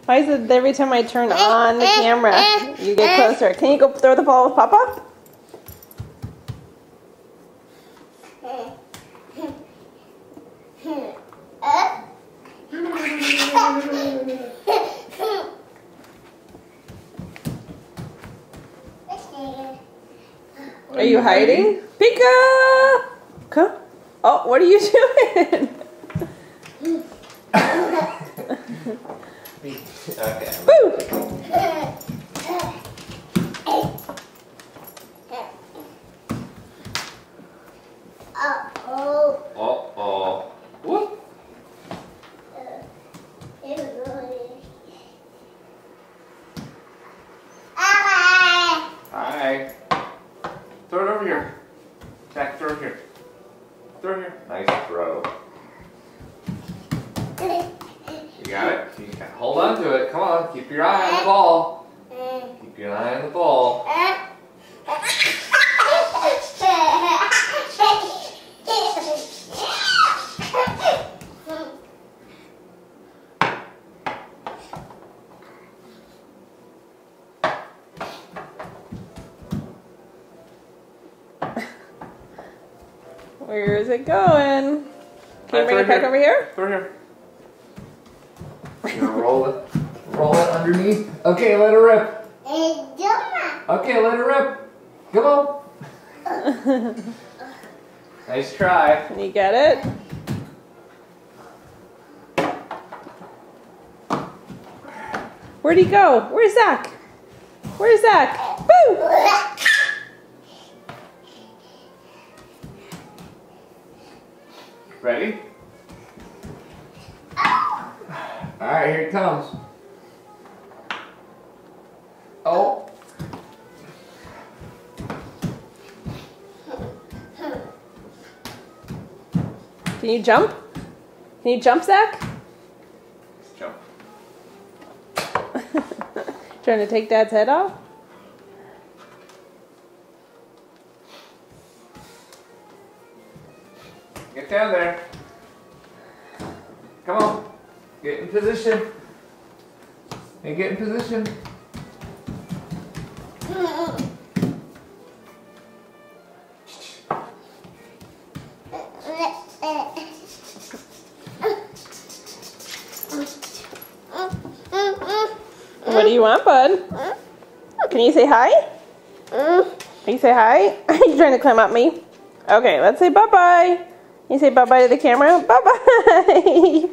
Why is it every time I turn on the camera, you get closer? Can you go throw the ball with Papa? Are you hiding? Pika! Come. Oh, what are you doing? Okay. Boo! Uh-oh. Whoop. Hi. Throw it over here. Jack, throw it here. Throw it here. Nice throw. You got it? You can hold on to it. Come on. Keep your eye on the ball. Keep your eye on the ball. Where is it going? Can you bring it back over here? Throw it here. You're gonna roll it. Roll it underneath. Okay, let it rip. Okay, let it rip. Come on. Nice try. Can you get it? Where'd he go? Where's Zach? Where's Zach? Boo! Ready? Alright, here it comes. Oh. Can you jump? Can you jump, Zach? Let's jump. Trying to take Dad's head off? Get down there. Come on. Get in position. And get in position. What do you want, bud? Can you say hi? Can you say hi? Are you trying to climb up me? Okay, let's say bye-bye. You say bye-bye to the camera? Bye-bye.